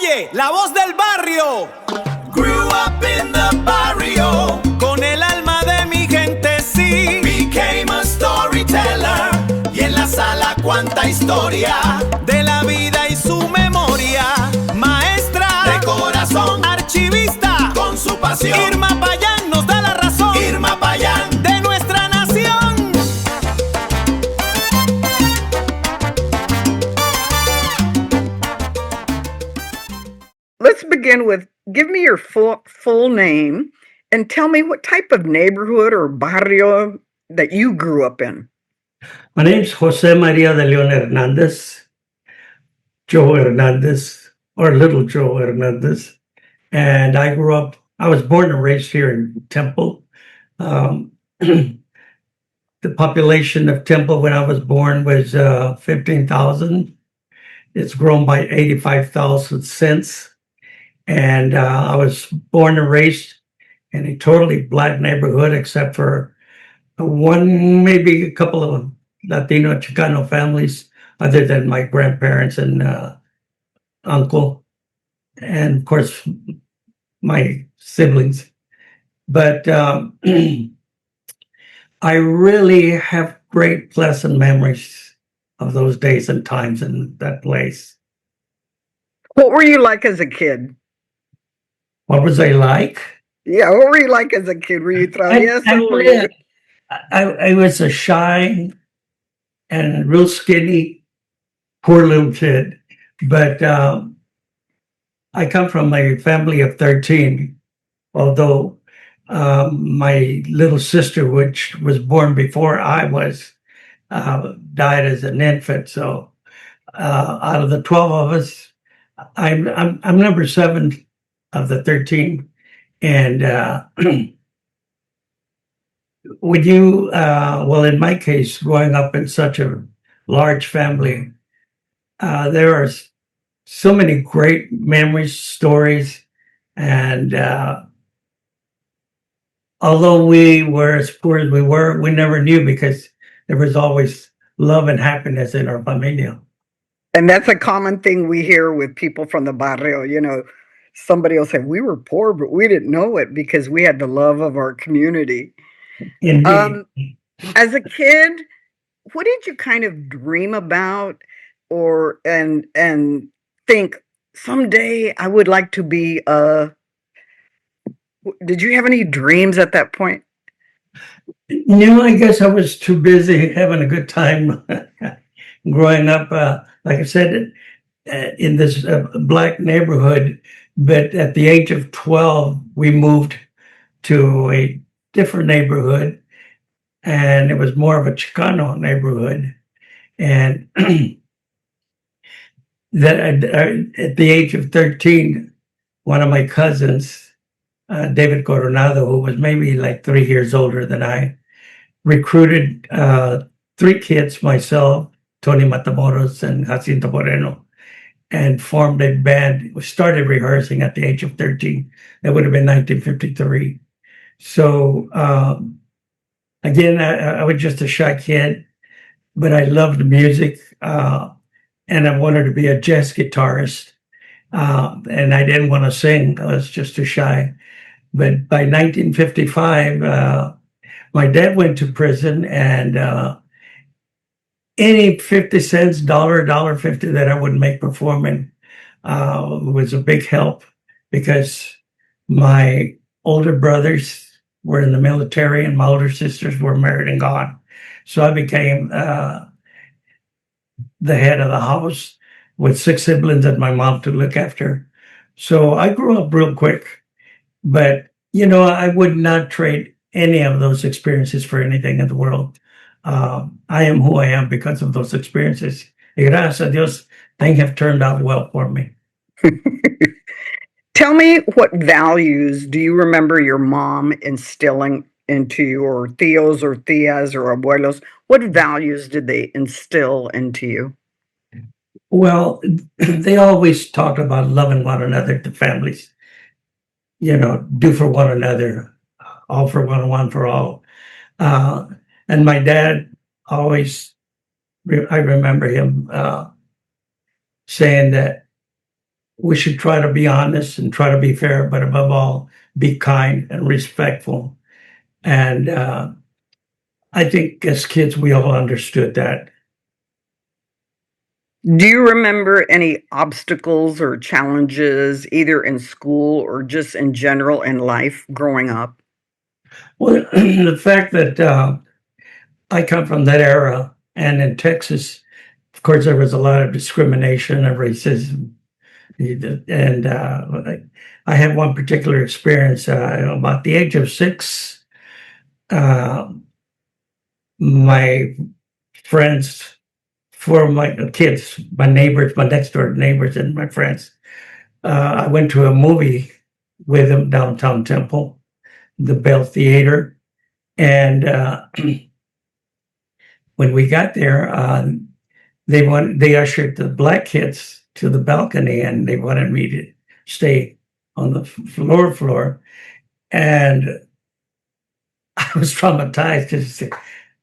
Oye, la voz del barrio. Grew up in the barrio. Con el alma de mi gente, sí. Became a storyteller. Y en la sala cuánta historia. De la vida y su memoria. Maestra de corazón. Archivista con su pasión. Irma Payan nos da la razón. Irma Payan de nuestra nación. Let's begin with, give me your full name and tell me what type of neighborhood or barrio that you grew up in. My name's Jose Maria de Leon Hernandez, Joe Hernandez, or Little Joe Hernandez. And I was born and raised here in Temple. The population of Temple when I was born was 15,000. It's grown by 85,000 since. And I was born and raised in a totally black neighborhood, except for one, maybe a couple of Latino Chicano families, other than my grandparents and uncle, and of course my siblings. But I really have great, pleasant memories of those days and times in that place. What were you like as a kid? What was I like? Yeah, what were you like as a kid? Were you travieso? I was a shy and real skinny, poor little kid. But I come from a family of 13, although my little sister, which was born before I was, died as an infant. So out of the 12 of us, I'm number 7 of the 13. And when you, well, in my case, growing up in such a large family, there are so many great memories, stories, and although we were as poor as we were, we never knew because there was always love and happiness in our familia. And that's a common thing we hear with people from the barrio. You know, somebody will say, we were poor, but we didn't know it because we had the love of our community. Indeed. As a kid, what did you kind of dream about or and think someday I would like to be did you have any dreams at that point? No, I guess I was too busy having a good time growing up. Like I said, in this black neighborhood, but at the age of 12, we moved to a different neighborhood, and it was more of a Chicano neighborhood. And that at the age of 13, one of my cousins, David Coronado, who was maybe like 3 years older than I, recruited 3 kids, myself, Tony Matamoros, and Jacinto Moreno, and formed a band. We started rehearsing at the age of 13. That would have been 1953. So again, I was just a shy kid, but I loved music, and I wanted to be a jazz guitarist. And I didn't want to sing. I was just too shy. But by 1955, my dad went to prison, and any 50 cents, $1.50 that I would make performing was a big help because my older brothers were in the military and my older sisters were married and gone. So I became the head of the house with 6 siblings and my mom to look after. So I grew up real quick, but you know, I would not trade any of those experiences for anything in the world. I am who I am because of those experiences. Y gracias a Dios, things have turned out well for me. Tell me, what values do you remember your mom instilling into you, or tíos or tías or abuelos? What values did they instill into you? Well, they always talked about loving one another, the families. You know, do for one another, all for one, one for all. And my dad always, I remember him saying that we should try to be honest and try to be fair, but above all, be kind and respectful. And I think as kids, we all understood that. Do you remember any obstacles or challenges, either in school or just in general in life growing up? Well, the fact that I come from that era, and in Texas, of course, there was a lot of discrimination and racism. And I had one particular experience about the age of 6. My friends, for my kids, my neighbors, my next door neighbors, and my friends, I went to a movie with them downtown Temple, the Bell Theater, and when we got there, they ushered the black kids to the balcony, and they wanted me to stay on the floor, and I was traumatized because,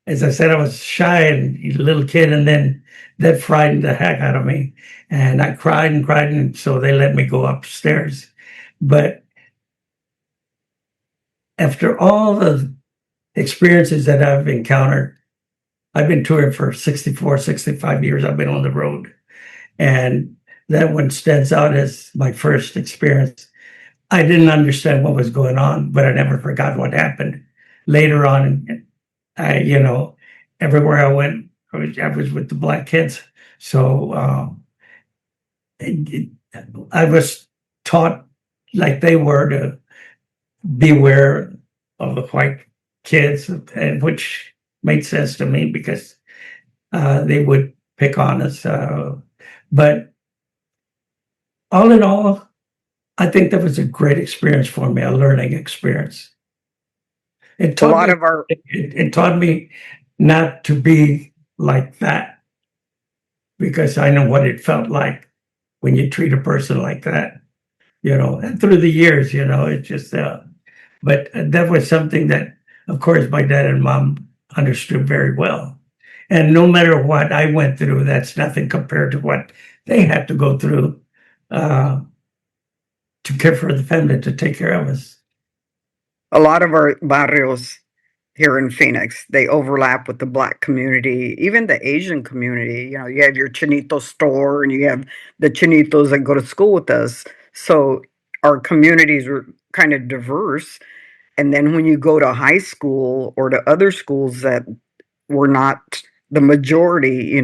as I said, I was shy and a little kid, and then that frightened the heck out of me, and I cried and cried, and so they let me go upstairs. But after all the experiences that I've encountered, I've been touring for 64, 65 years. I've been on the road. And that one stands out as my first experience. I didn't understand what was going on, but I never forgot what happened. Later on, everywhere I went, I was with the black kids. So I was taught, like they were, to beware of the white kids, and which made sense to me because they would pick on us. But all in all, I think that was a great experience for me, a learning experience. It taught me not to be like that, because I know what it felt like when you treat a person like that, and through the years, it just, but that was something that, of course, my dad and mom understood very well. And no matter what I went through, that's nothing compared to what they had to go through to care for the family, to take care of us. A lot of our barrios here in Phoenix, they overlap with the black community, even the Asian community. You have your Chinito store and you have the Chinitos that go to school with us. So our communities were kind of diverse. And then when you go to high school or to other schools that were not the majority,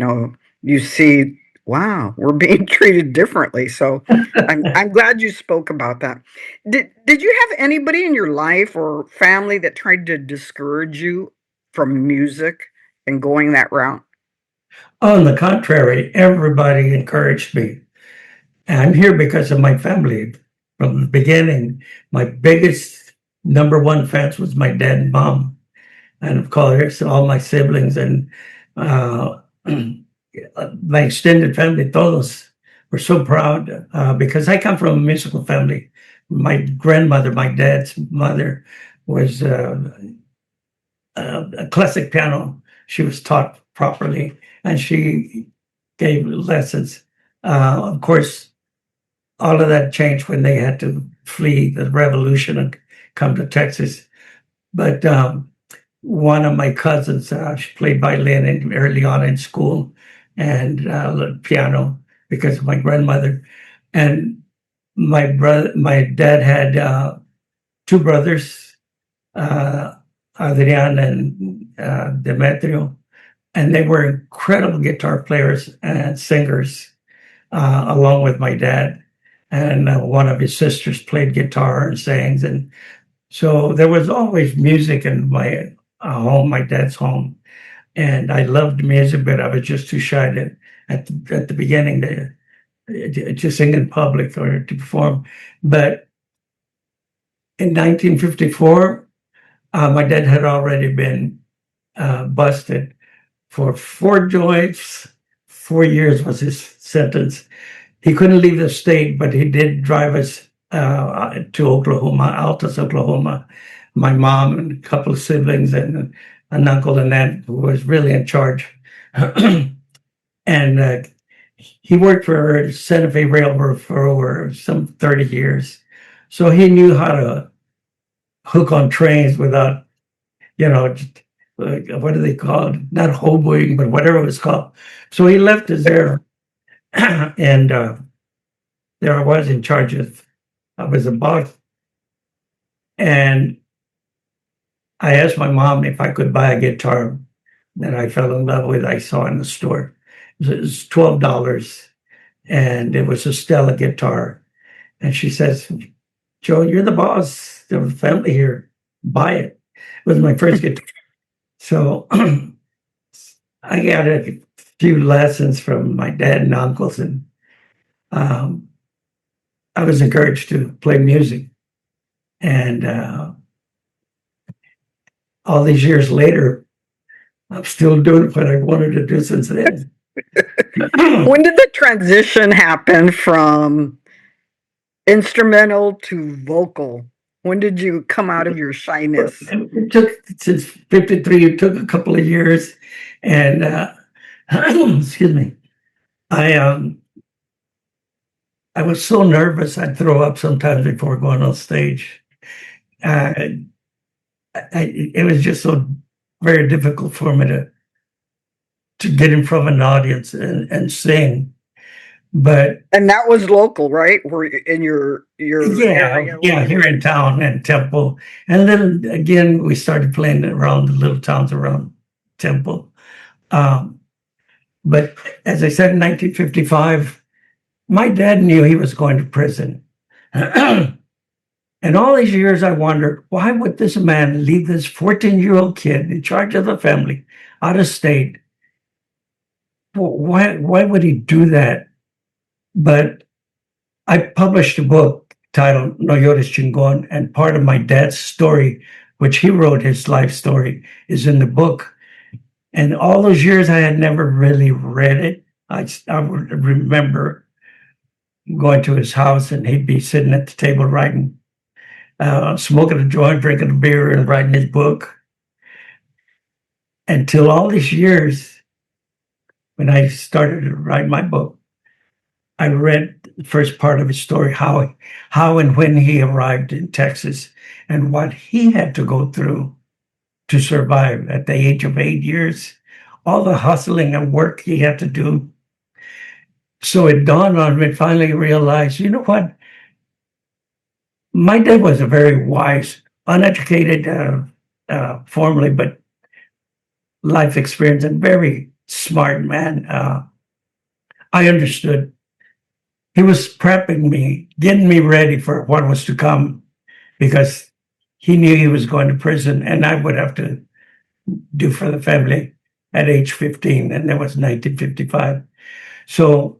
you see, wow, we're being treated differently. So I'm glad you spoke about that. Did you have anybody in your life or family that tried to discourage you from music and going that route? On the contrary, everybody encouraged me. I'm here because of my family. From the beginning, my biggest number one fans was my dad and mom, and of course all my siblings and my extended family. Todos were so proud because I come from a musical family. My grandmother, my dad's mother, was a classic piano. She was taught properly, and she gave lessons. Of course, all of that changed when they had to flee the revolution and come to Texas. But one of my cousins, she played violin early on in school, and piano because of my grandmother. And my dad had 2 brothers, Adrian and Demetrio, and they were incredible guitar players and singers, along with my dad. And one of his sisters played guitar and sang. And so there was always music in my home, my dad's home. And I loved music, but I was just too shy at the beginning to sing in public or to perform. But in 1954, my dad had already been busted for 4 joints. 4 years was his sentence. He couldn't leave the state, but he did drive us to Oklahoma, Altus, Oklahoma. My mom and a couple of siblings and an uncle and aunt who was really in charge. And he worked for Santa Fe Railroad for over some 30 years. So he knew how to hook on trains without, you know, what do they call it? Not hoboing, but whatever it was called. So he left us there. And there I was in charge of, I was a boss. And I asked my mom if I could buy a guitar that I fell in love with, I saw in the store. It was $12, and it was a Stella guitar. And she says, Joe, you're the boss of the family here. Buy it. It was my first guitar. So I got a few lessons from my dad and uncles, and I was encouraged to play music. And all these years later, I'm still doing what I wanted to do since then. When did the transition happen from instrumental to vocal? When did you come out of your shyness? It took, since 53, it took a couple of years. And excuse me, I was so nervous I'd throw up sometimes before going on stage. It was just so very difficult for me to get in front of an audience and sing. But And that was local, right? Were you in your area? yeah, here in town and Temple. And then again, we started playing around the little towns around Temple. But as I said, in 1955, my dad knew he was going to prison. And all these years I wondered, why would this man leave this 14-year-old kid in charge of the family out of state? Why would he do that? But I published a book titled No Llores Chingon, and part of my dad's story, which he wrote, his life story, is in the book. And all those years I had never really read it. I would remember going to his house and he'd be sitting at the table writing, smoking a joint, drinking a beer, and writing his book. Until all these years, when I started to write my book, I read the first part of his story, how and when he arrived in Texas and what he had to go through to survive at the age of 8 years, all the hustling and work he had to do. So it dawned on me, finally realized, you know what? My dad was a very wise, uneducated, formally, but life experience and very smart man. I understood. He was prepping me, getting me ready for what was to come, because he knew he was going to prison and I would have to do for the family at age 15, and that was 1955. So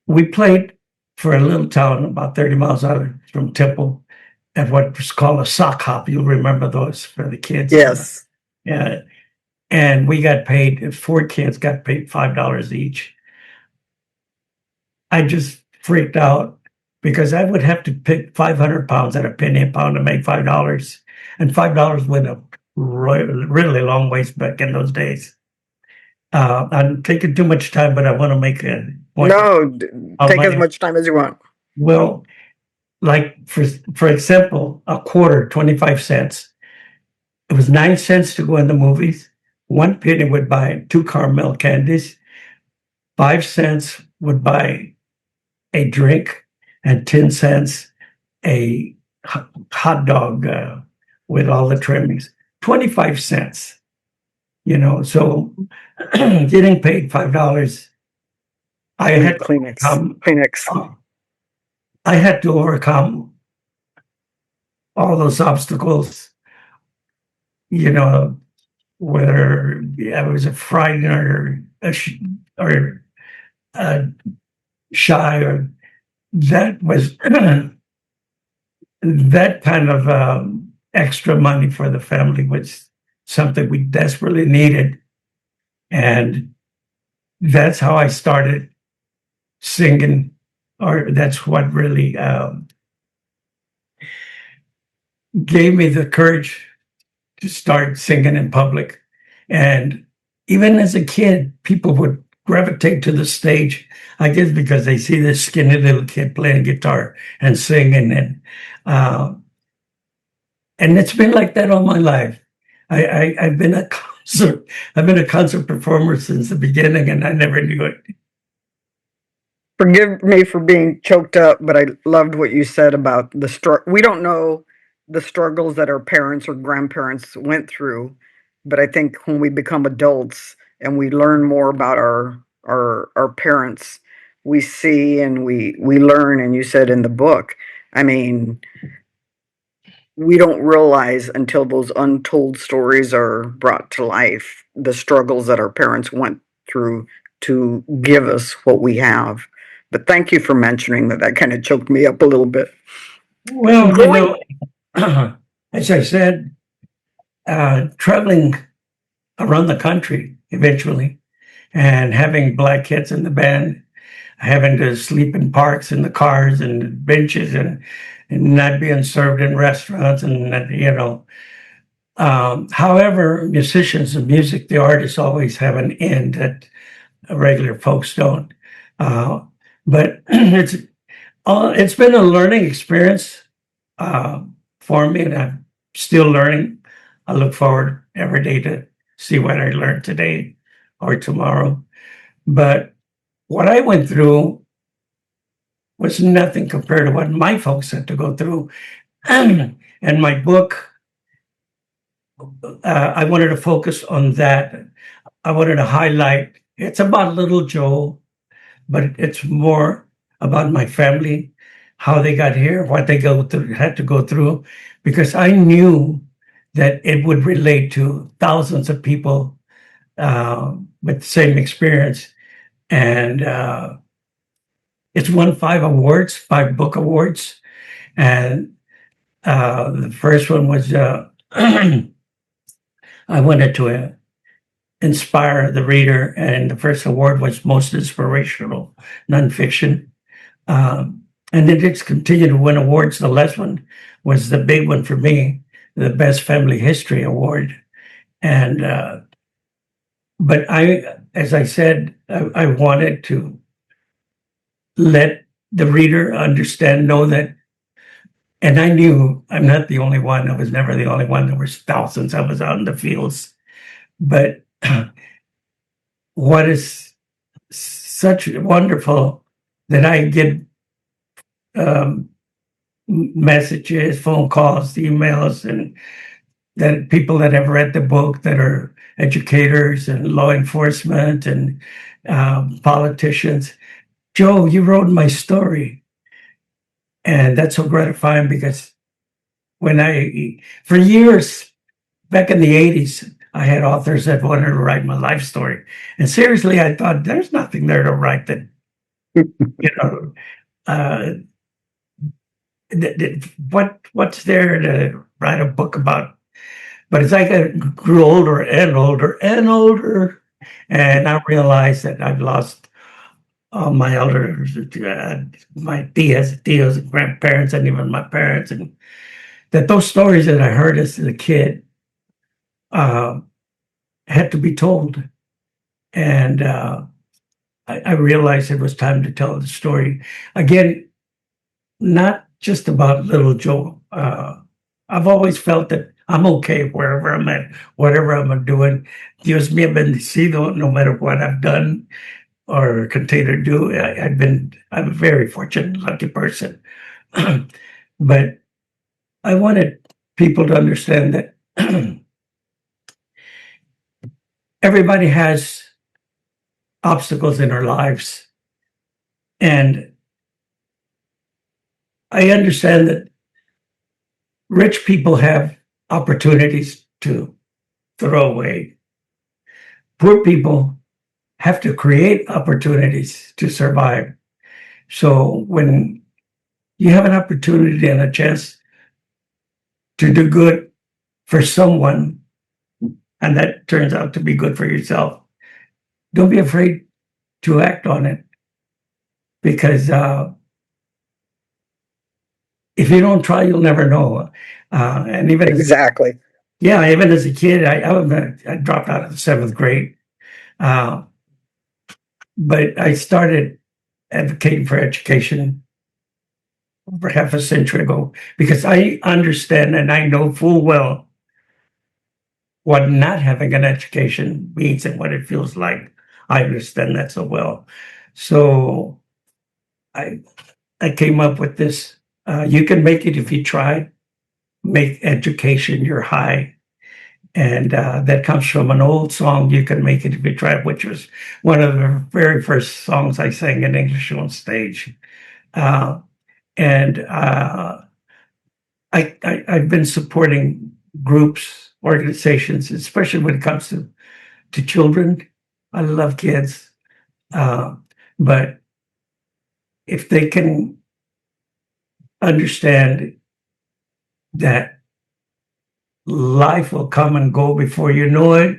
we played for a little town about 30 miles out from Temple at what was called a sock hop. You'll remember those for the kids. Yes. Yeah. And we got paid, 4 kids got paid $5 each. I just freaked out because I would have to pick 500 pounds at a penny a pound to make $5. And $5 went a really long ways back in those days. I'm taking too much time, but I want to make a point. No, take as much time as you want. Well, like for example, a quarter, 25 cents. It was 9 cents to go in the movies. 1 penny would buy 2 caramel candies. 5 cents would buy a drink, and 10 cents a hot dog with all the trimmings. 25 cents, so getting paid $5, I had to Kleenex. I had to overcome all those obstacles, whether I was frightened or shy, or that was that kind of extra money for the family was something we desperately needed. And that's how I started singing, or that's what really gave me the courage to start singing in public. And even as a kid, people would gravitate to the stage, I guess because they see this skinny little kid playing guitar and singing, and it's been like that all my life. I've been a concert performer since the beginning, and I never knew it. Forgive me for being choked up, but I loved what you said about the struggle. We don't know the struggles that our parents or grandparents went through, but I think when we become adults and we learn more about our parents, we see and we learn. And you said in the book, I mean, we don't realize until those untold stories are brought to life the struggles that our parents went through to give us what we have. But thank you for mentioning that. That kind of choked me up a little bit. Well, you know, as I said, traveling around the country eventually and having black kids in the band, having to sleep in parks in the cars and benches and not being served in restaurants and, you know. However, musicians and music, the artists always have an end that regular folks don't. But it's been a learning experience for me, and I'm still learning. I look forward every day to see what I learned today or tomorrow. But what I went through was nothing compared to what my folks had to go through. And my book, I wanted to focus on that. I wanted to highlight, it's about little Joe, but it's more about my family, how they got here, what they had to go through, because I knew that it would relate to thousands of people with the same experience. And it's won 5 book awards. And the first one was I wanted to inspire the reader, and the first award was most inspirational nonfiction. And then it's continued to win awards. The last one was the big one for me, the Best Family History Award. And but as I said, I wanted to let the reader understand, know that, and I knew I'm not the only one. I was never the only one. There was thousands of us out in the fields. But what is such wonderful that I get messages, phone calls, emails, and that people that have read the book that are educators and law enforcement and politicians. Joe, you wrote my story. And that's so gratifying because for years, back in the 80s, I had authors that wanted to write my life story. And seriously, I thought there's nothing there to write that, you know, what's there to write a book about? But as I grew older and older and older, and I realized that I've lost all my elders, my tios and grandparents, and even my parents, and that those stories that I heard as a kid had to be told. And I realized it was time to tell the story. Again, not just about little Joe. I've always felt that I'm okay wherever I'm at, whatever I'm doing. Dios me ha bendecido, no matter what I've done or continue to do. I'm a very fortunate, lucky person. But I wanted people to understand that everybody has obstacles in our lives. And I understand that rich people have opportunities to throw away. Poor people have to create opportunities to survive. So when you have an opportunity and a chance to do good for someone, and that turns out to be good for yourself, don't be afraid to act on it. Because if you don't try, you'll never know. And even exactly. Even as a kid, I dropped out of the 7th grade. but I started advocating for education over half a century ago because I understand and I know full well what not having an education means and what it feels like. I understand that so well. So I came up with this. You can make it if you try. Make education your high. And that comes from an old song, You Can Make It If You Try, which was one of the very first songs I sang in English on stage. And I've been supporting groups, organizations, especially when it comes to children. I love kids. But if they can understand that life will come and go before you know it.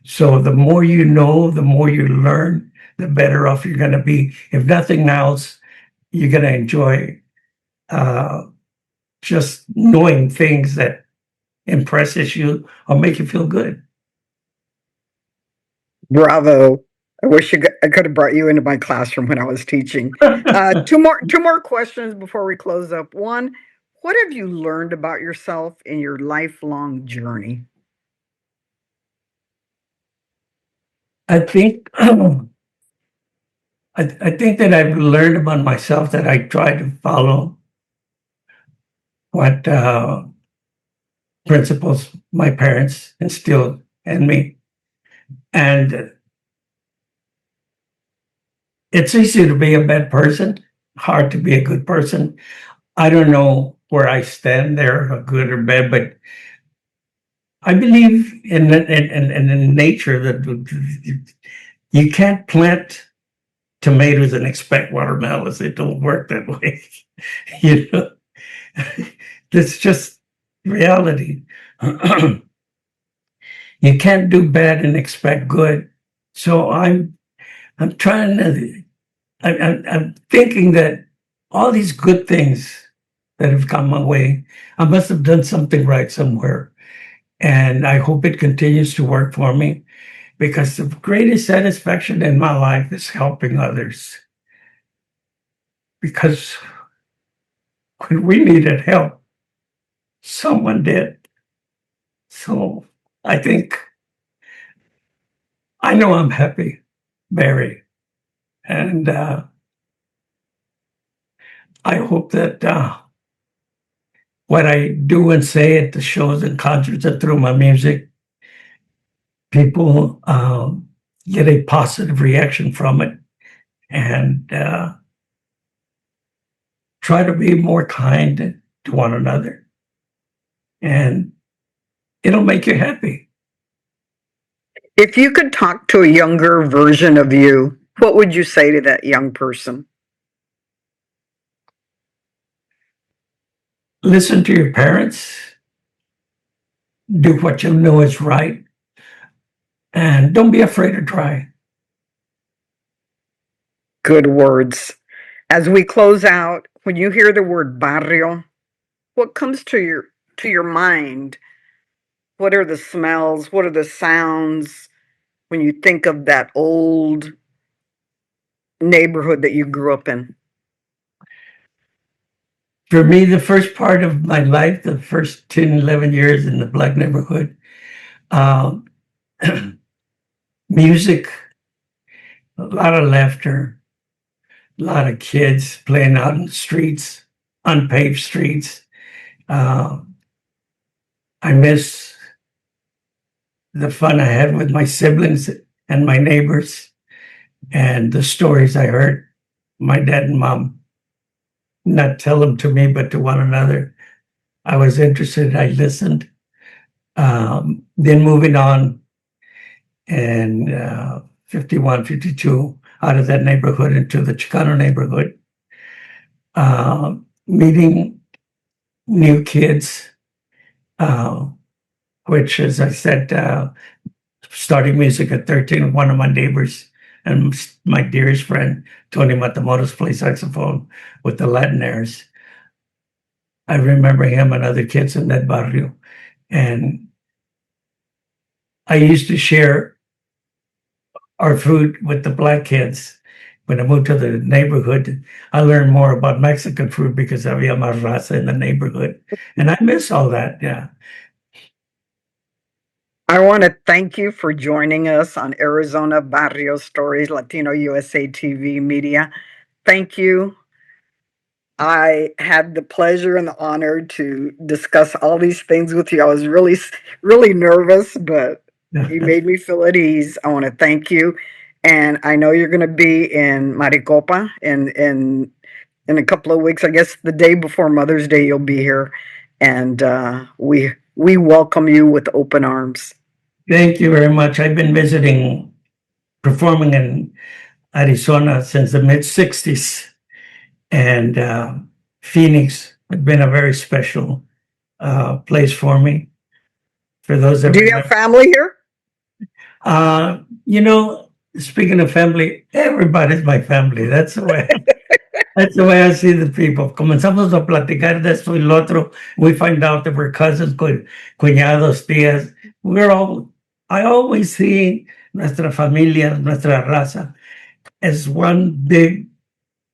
So the more you know, the more you learn, the better off you're going to be. If nothing else, you're going to enjoy just knowing things that impresses you or make you feel good. Bravo. I wish I could have brought you into my classroom when I was teaching. Two more questions before we close up. One, what have you learned about yourself in your lifelong journey? I think I think that I've learned about myself that I try to follow what principles my parents instilled in me. And it's easy to be a bad person, hard to be a good person. I don't know where I stand there, or good or bad, but I believe in nature that you can't plant tomatoes and expect watermelons. It don't work that way. You know, it's just reality. You can't do bad and expect good. So I'm trying to. I'm thinking that all these good things that have come my way, I must have done something right somewhere. And I hope it continues to work for me because the greatest satisfaction in my life is helping others. Because when we needed help, someone did. So I think I know I'm happy, Barry. And I hope that what I do and say at the shows and concerts and through my music, people get a positive reaction from it and try to be more kind to one another. And it'll make you happy. If you could talk to a younger version of you, what would you say to that young person? Listen to your parents, do what you know is right, and don't be afraid to try. Good words. As we close out, when you hear the word barrio, what comes to your mind? What are the smells? What are the sounds when you think of that old neighborhood that you grew up in? For me, the first part of my life, the first 10, 11 years in the Black neighborhood, um, music, a lot of laughter, a lot of kids playing out in the streets, unpaved streets. I miss the fun I had with my siblings and my neighbors and the stories I heard my dad and mom not tell them to me, but to one another. I was interested. I listened. Then moving on and 51, 52 out of that neighborhood into the Chicano neighborhood, meeting new kids, which, as I said, starting music at 13, one of my neighbors and my dearest friend, Tony Matamoros, plays saxophone with the Latinaires. I remember him and other kids in that barrio. And I used to share our food with the black kids. When I moved to the neighborhood, I learned more about Mexican food because había más raza in the neighborhood. And I miss all that, yeah. I want to thank you for joining us on Arizona Barrio Stories, Latino USA TV Media. Thank you. I had the pleasure and the honor to discuss all these things with you. I was really nervous, but you made me feel at ease. I want to thank you. And I know you're going to be in Maricopa in a couple of weeks. I guess the day before Mother's Day, you'll be here. And we welcome you with open arms. Thank you very much. I've been performing in Arizona since the mid-'60s. And Phoenix has been a very special place for me. For those that do you have family here? Speaking of family, everybody's my family. That's the way. That's the way I see the people. Comenzamos a platicar de esto y lo otro. We find out that we're cousins, cuñados, tías. I always see nuestra familia, nuestra raza as one big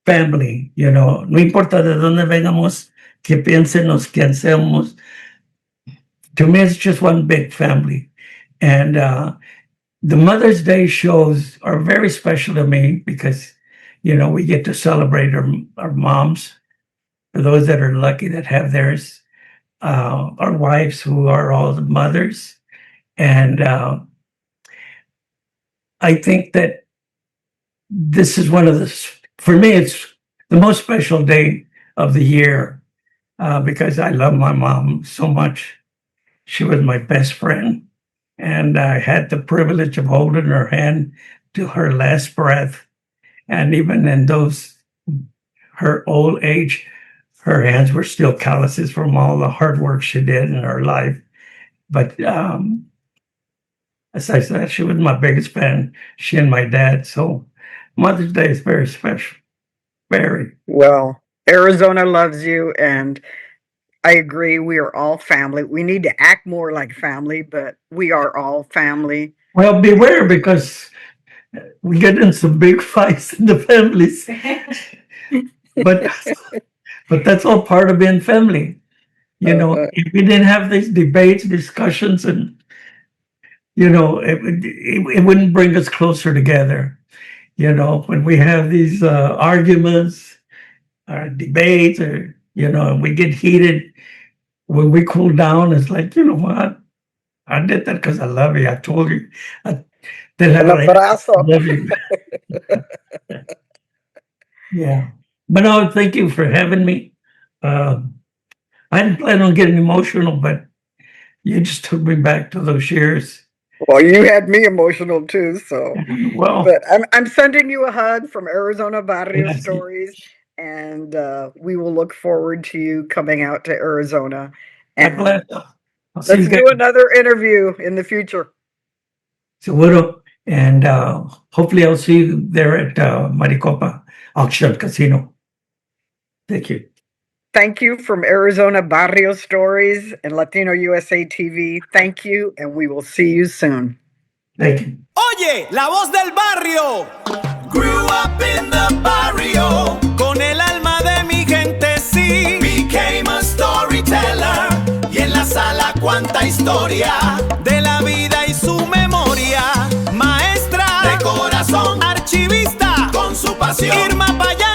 family, No importa de dónde vengamos, que piénsenos, quién seamos. To me, it's just one big family. And the Mother's Day shows are very special to me because, we get to celebrate our moms, for those that are lucky that have theirs, our wives who are all the mothers. And I think that this is for me, it's the most special day of the year because I love my mom so much. She was my best friend. And I had the privilege of holding her hand to her last breath. And even in her old age, her hands were still calluses from all the hard work she did in her life. But as I said, she was my biggest fan, she and my dad. So Mother's Day is very special. Very. Well, Arizona loves you, and I agree. We are all family. We need to act more like family, but we are all family. Well, beware because we get in some big fights in the families. but that's all part of being family. If we didn't have these debates, discussions, and it wouldn't bring us closer together. When we have these arguments or debates or, and we get heated, when we cool down, it's like, you know what? I did that because I love you. I told you. I love you. Yeah. But no, thank you for having me. I didn't plan on getting emotional, but you just took me back to those years. Well, you had me emotional too, so. Well, but I'm sending you a hug from Arizona Barrio Stories, and we will look forward to you coming out to Arizona. And let's do another interview in the future. Seguro. And hopefully I'll see you there at Maricopa Auction Casino. Thank you. Thank you from Arizona Barrio Stories and Latino USA TV. Thank you, and we will see you soon. Thank you. Oye, la voz del barrio. Grew up in the barrio. Con el alma de mi gente, sí. Became a storyteller. Y en la sala cuánta historia. De la vida y su memoria. Maestra de corazón. Archivista. Con su pasión. Irma Payan.